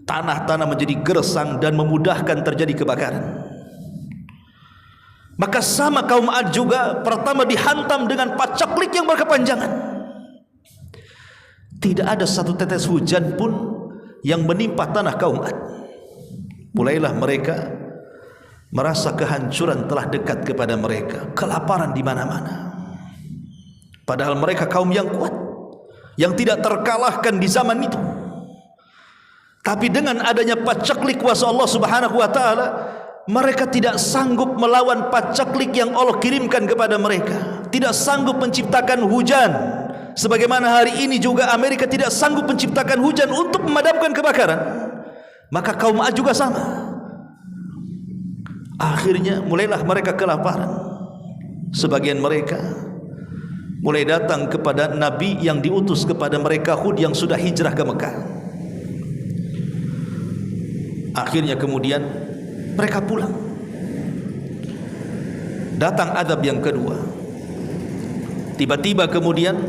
Speaker 1: tanah-tanah menjadi gersang dan memudahkan terjadi kebakaran. Maka sama kaum Ad juga, pertama dihantam dengan pacaklik yang berkepanjangan. Tidak ada satu tetes hujan pun yang menimpa tanah kaum Ad. Mulailah mereka merasa kehancuran telah dekat kepada mereka, kelaparan di mana-mana. Padahal mereka kaum yang kuat, yang tidak terkalahkan di zaman itu. Tapi dengan adanya pacaklik kuasa Allah Subhanahu wa taala, mereka tidak sanggup melawan pacaklik yang Allah kirimkan kepada mereka. Tidak sanggup menciptakan hujan, sebagaimana hari ini juga Amerika tidak sanggup menciptakan hujan untuk memadamkan kebakaran. Maka kaum Ad juga sama. Akhirnya mulailah mereka kelaparan. Sebagian mereka mulai datang kepada Nabi yang diutus kepada mereka, Hud, yang sudah hijrah ke Mekah. Akhirnya kemudian mereka pulang. Datang azab yang kedua. Tiba-tiba kemudian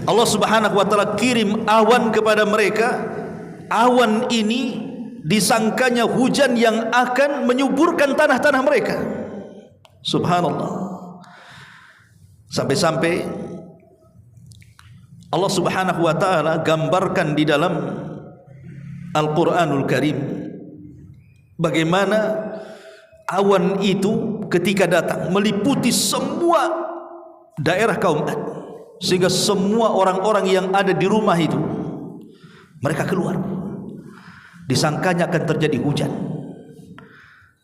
Speaker 1: Allah Subhanahu wa taala kirim awan kepada mereka. Awan ini disangkanya hujan yang akan menyuburkan tanah-tanah mereka. Subhanallah. Sampai-sampai Allah Subhanahu wa taala gambarkan di dalam Al-Qur'anul Karim bagaimana awan itu ketika datang meliputi semua daerah kaum Ad, sehingga semua orang-orang yang ada di rumah itu mereka keluar. Disangkanya akan terjadi hujan,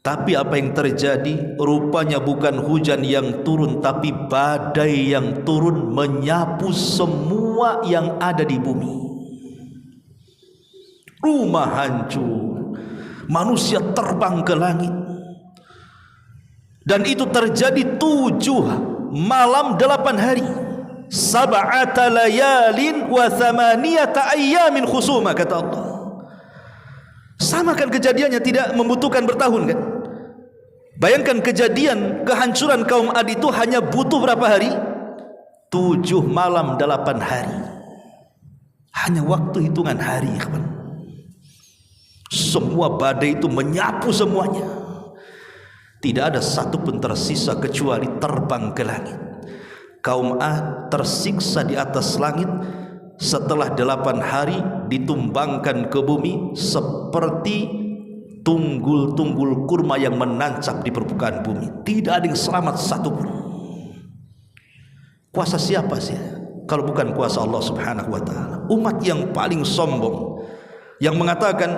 Speaker 1: tapi apa yang terjadi? Rupanya bukan hujan yang turun, tapi badai yang turun menyapu semua yang ada di bumi. Rumah hancur, manusia terbang ke langit, dan itu terjadi 7 malam 8 hari. 7 layalin wa 8 ayyamin khusuma, kata Allah. Sama kan kejadiannya, tidak membutuhkan bertahun kan. Bayangkan kejadian kehancuran kaum Ad itu hanya butuh berapa hari? 7 malam 8 hari. Hanya waktu hitungan hari, semua badai itu menyapu semuanya. Tidak ada satu pun tersisa kecuali terbang ke langit. Kaum Ad tersiksa di atas langit, setelah 8 hari ditumbangkan ke bumi seperti tunggul-tunggul kurma yang menancap di permukaan bumi. Tidak ada yang selamat satu pun. Kuasa siapa sih kalau bukan kuasa Allah Subhanahu wa taala? Umat yang paling sombong yang mengatakan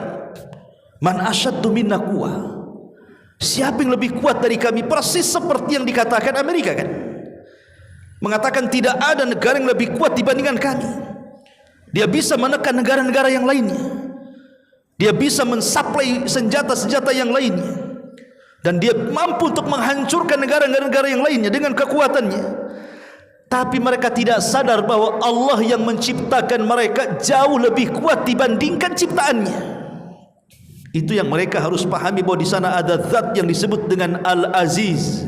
Speaker 1: man asyaddu minna quwwah. Siapa yang lebih kuat dari kami? Persis seperti yang dikatakan Amerika kan. Mengatakan tidak ada negara yang lebih kuat dibandingkan kami. Dia bisa menekan negara-negara yang lainnya. Dia bisa mensuplai senjata-senjata yang lainnya. Dan dia mampu untuk menghancurkan negara-negara yang lainnya dengan kekuatannya. Tapi mereka tidak sadar bahwa Allah yang menciptakan mereka jauh lebih kuat dibandingkan ciptaannya. Itu yang mereka harus pahami, bahwa di sana ada zat yang disebut dengan Al-Aziz.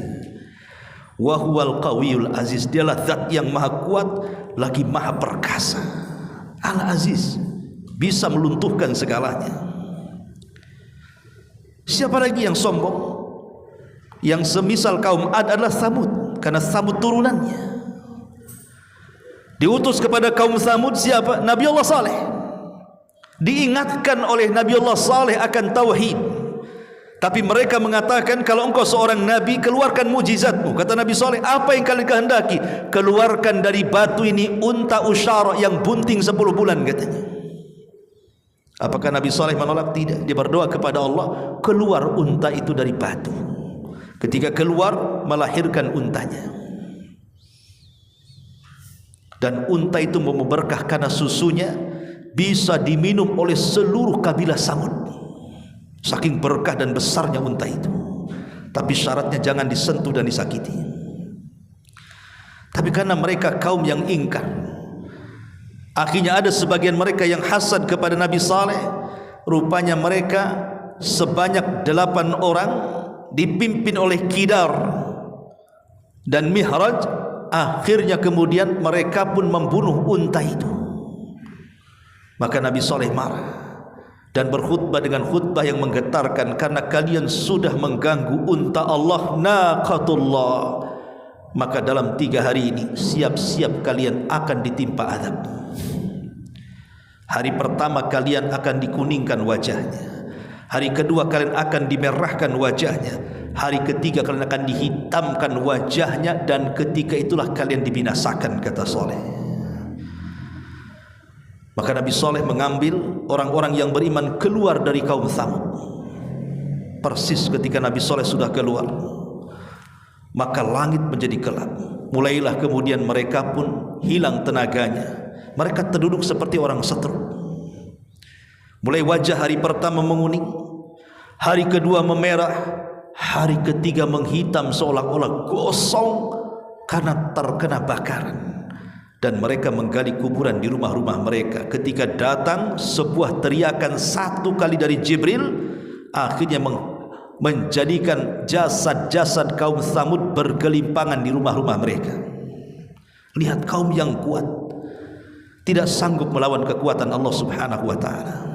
Speaker 1: Wa huwal qawiyul aziz. Dialah zat yang maha kuat lagi maha perkasa. Al-Aziz bisa meluntuhkan segalanya. Siapa lagi yang sombong? Yang semisal kaum Ad adalah Samud, karena Samud turunannya. Diutus kepada kaum Samud siapa? Nabi Allah Saleh. Diingatkan oleh Nabi Allah Saleh akan tauhid. Tapi mereka mengatakan, kalau engkau seorang nabi, keluarkan mujizatmu. Kata Nabi Saleh, apa yang kalian kehendaki? Keluarkan dari batu ini unta usyara yang bunting 10 bulan katanya. Apakah Nabi Saleh menolak? Tidak. Dia berdoa kepada Allah, keluar unta itu dari batu. Ketika keluar, melahirkan untanya. Dan unta itu membawa berkah karena susunya bisa diminum oleh seluruh kabilah Samud. Saking berkah dan besarnya unta itu. Tapi syaratnya jangan disentuh dan disakiti. Tapi karena mereka kaum yang ingkar, akhirnya ada sebagian mereka yang hasad kepada Nabi Saleh. Rupanya mereka sebanyak 8 orang dipimpin oleh Kidar dan Mihraj. Akhirnya kemudian mereka pun membunuh unta itu. Maka Nabi Saleh marah dan berkhutbah dengan khutbah yang menggetarkan, karena kalian sudah mengganggu unta Allah, naqatullah. Maka dalam 3 hari ini siap-siap kalian akan ditimpa azab. Hari pertama kalian akan dikuningkan wajahnya. Hari kedua kalian akan dimerahkan wajahnya. Hari ketiga kalian akan dihitamkan wajahnya. Dan ketika itulah kalian dibinasakan, kata Saleh. Maka Nabi Saleh mengambil orang-orang yang beriman keluar dari kaum Tsamud. Persis ketika Nabi Saleh sudah keluar, maka langit menjadi gelap. Mulailah kemudian mereka pun hilang tenaganya. Mereka terduduk seperti orang setruk. Mulai wajah hari pertama menguning, hari kedua memerah, hari ketiga menghitam seolah-olah gosong karena terkena bakaran. Dan mereka menggali kuburan di rumah-rumah mereka. Ketika datang sebuah teriakan 1 kali dari Jibril, akhirnya menjadikan jasad-jasad kaum Tsamud bergelimpangan di rumah-rumah mereka. Lihat kaum yang kuat, tidak sanggup melawan kekuatan Allah Subhanahu wa taala.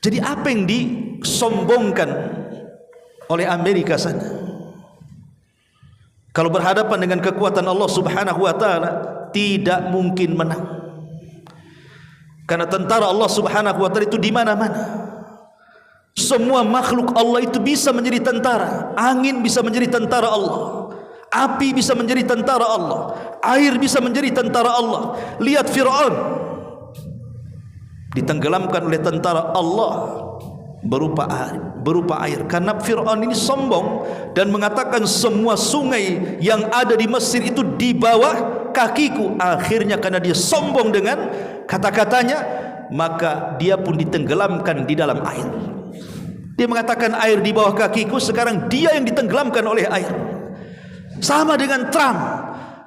Speaker 1: Jadi apa yang disombongkan oleh Amerika sana? Kalau berhadapan dengan kekuatan Allah Subhanahu wa taala, tidak mungkin menang. Karena tentara Allah Subhanahu wa taala itu di mana-mana. Semua makhluk Allah itu bisa menjadi tentara. Angin bisa menjadi tentara Allah. Api bisa menjadi tentara Allah. Air bisa menjadi tentara Allah. Lihat Fir'aun, ditenggelamkan oleh tentara Allah berupa air. Karena Fir'aun ini sombong dan mengatakan semua sungai yang ada di Mesir itu di bawah kakiku. Akhirnya karena dia sombong dengan kata-katanya, maka dia pun ditenggelamkan di dalam air. Dia mengatakan air di bawah kakiku, sekarang dia yang ditenggelamkan oleh air. Sama dengan Trump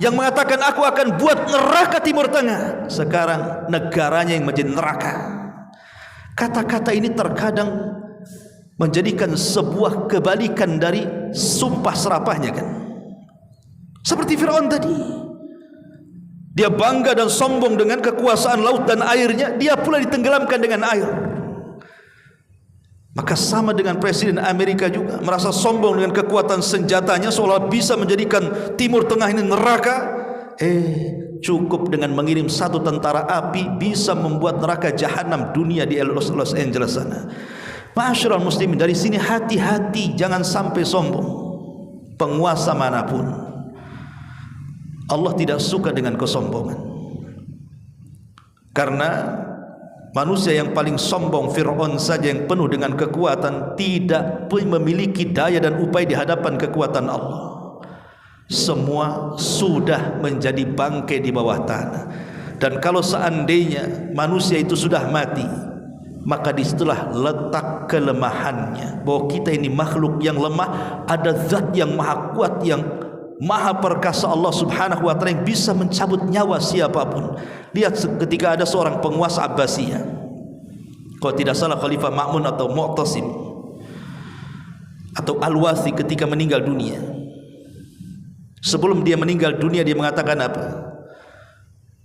Speaker 1: yang mengatakan aku akan buat neraka Timur Tengah, sekarang negaranya yang menjadi neraka. Kata-kata ini terkadang menjadikan sebuah kebalikan dari sumpah serapahnya kan. Seperti Fir'aun tadi, dia bangga dan sombong dengan kekuasaan laut dan airnya, dia pula ditenggelamkan dengan air. Maka sama dengan Presiden Amerika juga, merasa sombong dengan kekuatan senjatanya, seolah bisa menjadikan Timur Tengah ini neraka. Cukup dengan mengirim satu tentara api bisa membuat neraka jahanam dunia di Los Angeles sana. Ma'asyiral muslimin, dari sini hati-hati, jangan sampai sombong. Penguasa manapun, Allah tidak suka dengan kesombongan. Karena manusia yang paling sombong, Fir'aun saja yang penuh dengan kekuatan, tidak memiliki daya dan upaya di hadapan kekuatan Allah. Semua sudah menjadi bangkai di bawah tanah. Dan kalau seandainya manusia itu sudah mati, maka disitulah letak kelemahannya, bahwa kita ini makhluk yang lemah. Ada zat yang maha kuat, yang maha perkasa, Allah subhanahu wa ta'ala, yang bisa mencabut nyawa siapapun. Lihat ketika ada seorang penguasa Abbasiyah, kalau tidak salah Khalifah Ma'mun atau Mu'tasim atau Al-Wasi, ketika meninggal dunia, sebelum dia meninggal dunia dia mengatakan apa?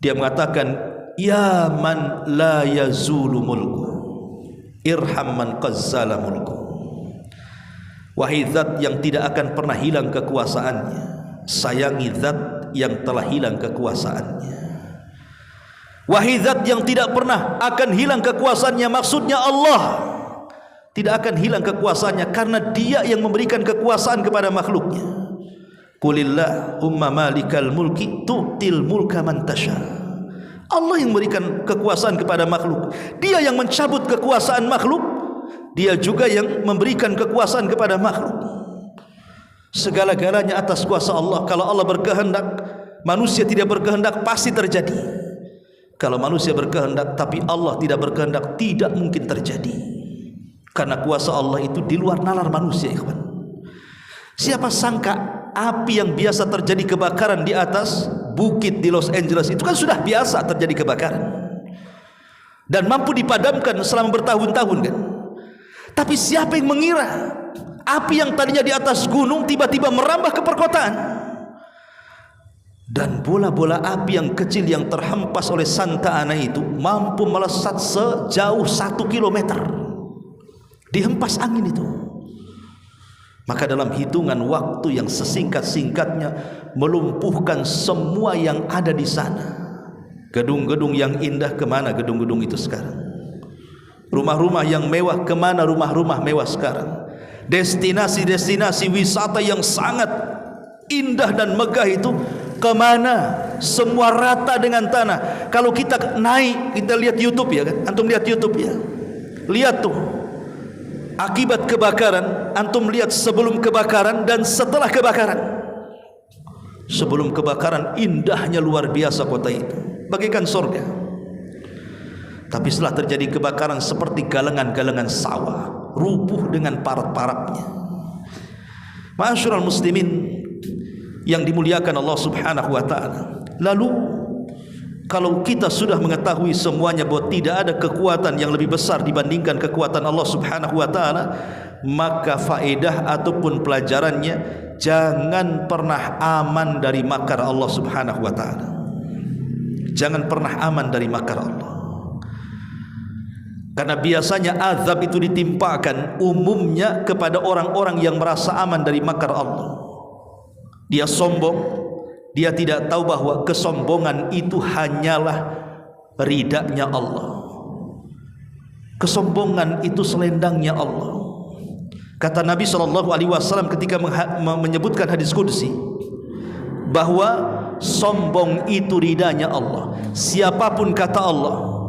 Speaker 1: Dia mengatakan, ya man la yazulu mulku, irham man qazzala mulku. Wahai zat yang tidak akan pernah hilang kekuasaannya, sayangi zat yang telah hilang kekuasaannya. Wahai zat yang tidak pernah akan hilang kekuasaannya, maksudnya Allah tidak akan hilang kekuasaannya, karena Dia yang memberikan kekuasaan kepada makhluknya. Qulillahumma malikal mulki tu'til mulka man tasha. Allah yang memberikan kekuasaan kepada makhluk. Dia yang mencabut kekuasaan makhluk, Dia juga yang memberikan kekuasaan kepada makhluk. Segala-galanya atas kuasa Allah. Kalau Allah berkehendak, manusia tidak berkehendak, pasti terjadi. Kalau manusia berkehendak tapi Allah tidak berkehendak, tidak mungkin terjadi. Karena kuasa Allah itu di luar nalar manusia, ikhwan. Siapa sangka api yang biasa terjadi kebakaran di atas bukit di Los Angeles itu kan sudah biasa terjadi kebakaran dan mampu dipadamkan selama bertahun-tahun kan. Tapi siapa yang mengira api yang tadinya di atas gunung tiba-tiba merambah ke perkotaan, dan bola-bola api yang kecil yang terhempas oleh Santa Ana itu mampu melesat sejauh 1 kilometer, dihempas angin itu. Maka dalam hitungan waktu yang sesingkat-singkatnya melumpuhkan semua yang ada di sana. Gedung-gedung yang indah, kemana gedung-gedung itu sekarang? Rumah-rumah yang mewah, kemana rumah-rumah mewah sekarang? Destinasi-destinasi wisata yang sangat indah dan megah itu kemana? Semua rata dengan tanah. Kalau kita naik, kita lihat YouTube ya kan? Antum lihat YouTube ya? Lihat tuh, akibat kebakaran, antum lihat sebelum kebakaran dan setelah kebakaran. Sebelum kebakaran indahnya luar biasa kota itu, bagaikan surga. Tapi setelah terjadi kebakaran seperti galengan-galengan sawah, rubuh dengan parat-paratnya. Ma'asyiral muslimin yang dimuliakan Allah subhanahu wa ta'ala. Lalu kalau kita sudah mengetahui semuanya bahwa tidak ada kekuatan yang lebih besar dibandingkan kekuatan Allah subhanahu wa ta'ala, maka faedah ataupun pelajarannya, jangan pernah aman dari makar Allah subhanahu wa ta'ala. Jangan pernah aman dari makar Allah. Karena biasanya azab itu ditimpakan umumnya kepada orang-orang yang merasa aman dari makar Allah. Dia sombong, dia tidak tahu bahwa kesombongan itu hanyalah ridanya Allah. Kesombongan itu selendangnya Allah. Kata Nabi SAW ketika menyebutkan hadis qudsi, bahwa sombong itu ridanya Allah. Siapapun, kata Allah,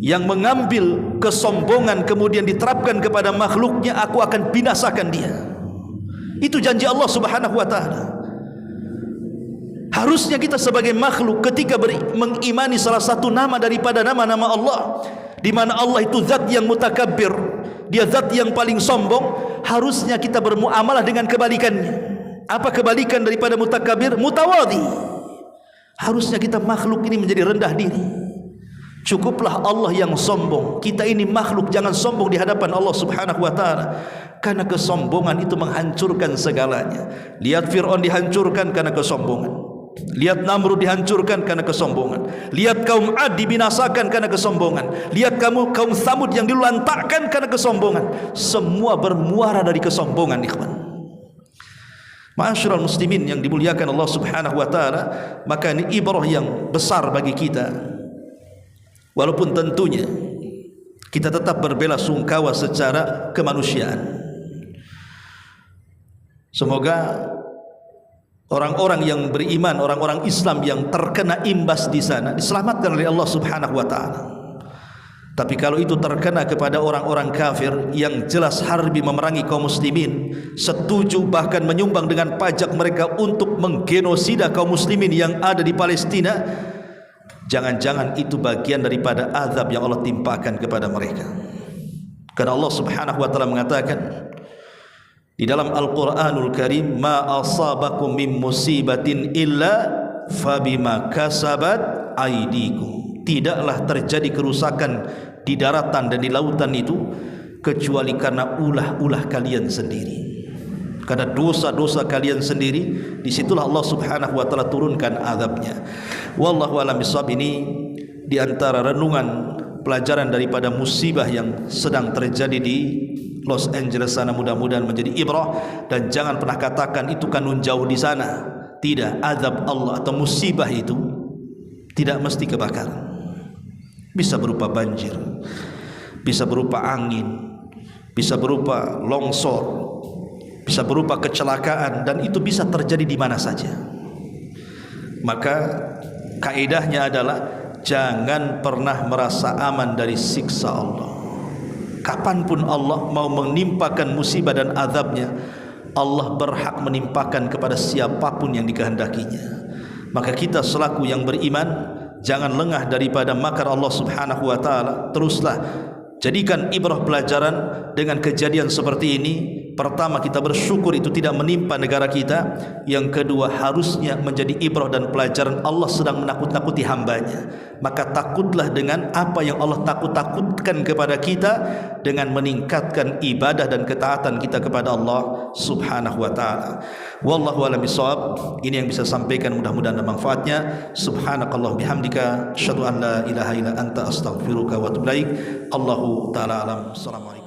Speaker 1: yang mengambil kesombongan kemudian diterapkan kepada makhluknya, aku akan binasakan dia. Itu janji Allah subhanahu wa ta'ala. Harusnya kita sebagai makhluk ketika mengimani salah satu nama daripada nama-nama Allah, di mana Allah itu zat yang mutakabbir, Dia zat yang paling sombong, harusnya kita bermuamalah dengan kebalikannya. Apa kebalikan daripada mutakabbir? Mutawadhi. Harusnya kita makhluk ini menjadi rendah diri. Cukuplah Allah yang sombong. Kita ini makhluk, jangan sombong di hadapan Allah subhanahu wa ta'ala. Karena kesombongan itu menghancurkan segalanya. Lihat Fir'aun dihancurkan karena kesombongan. Lihat Namrud dihancurkan karena kesombongan. Lihat kaum Ad dibinasakan karena kesombongan. Lihat kaum Tsamud yang dilantakkan karena kesombongan. Semua bermuara dari kesombongan, ikhwan. Ma'asyiral muslimin yang dimuliakan Allah Subhanahu wa taala, maka ini ibrah yang besar bagi kita. Walaupun tentunya kita tetap berbela sungkawa secara kemanusiaan. Semoga orang-orang yang beriman, orang-orang Islam yang terkena imbas di sana diselamatkan oleh Allah Subhanahu wa taala. Tapi kalau itu terkena kepada orang-orang kafir yang jelas harbi memerangi kaum muslimin, setuju bahkan menyumbang dengan pajak mereka untuk menggenosida kaum muslimin yang ada di Palestina, jangan-jangan itu bagian daripada azab yang Allah timpakan kepada mereka. Karena Allah Subhanahu wa taala mengatakan di dalam Al-Quranul Karim, ma asabakum min musibatin illa fabima kasabat aidikum. Tidaklah terjadi kerusakan di daratan dan di lautan itu kecuali karena ulah-ulah kalian sendiri. Karena dosa-dosa kalian sendiri, disitulah Allah Subhanahu wa taala turunkan azabnya. Wallahu a'lam bishawab. Ini di antara renungan pelajaran daripada musibah yang sedang terjadi di Los Angeles sana, mudah-mudahan menjadi ibrah. Dan jangan pernah katakan itu kan jauh di sana. Tidak, azab Allah atau musibah itu tidak mesti kebakaran. Bisa berupa banjir, bisa berupa angin, bisa berupa longsor, bisa berupa kecelakaan, dan itu bisa terjadi di mana saja. Maka kaidahnya adalah jangan pernah merasa aman dari siksa Allah. Kapanpun Allah mau menimpakan musibah dan azabnya, Allah berhak menimpakan kepada siapapun yang dikehendakinya. Maka kita selaku yang beriman jangan lengah daripada makar Allah Subhanahu wa taala. Teruslah jadikan ibrah pelajaran dengan kejadian seperti ini. Pertama, kita bersyukur itu tidak menimpa negara kita. Yang kedua, harusnya menjadi ibrah dan pelajaran Allah sedang menakut-nakuti hambanya. Maka takutlah dengan apa yang Allah takut-takutkan kepada kita, dengan meningkatkan ibadah dan ketaatan kita kepada Allah Subhanahu wa taala. Wallahu a'lam bishawab. Ini yang bisa sampaikan, mudah-mudahan ada manfaatnya. Subhanakallah bihamdika asyhadu an la ilaha illa anta astaghfiruka wa atubu ilaik. Allahu taala alam. Assalamualaikum.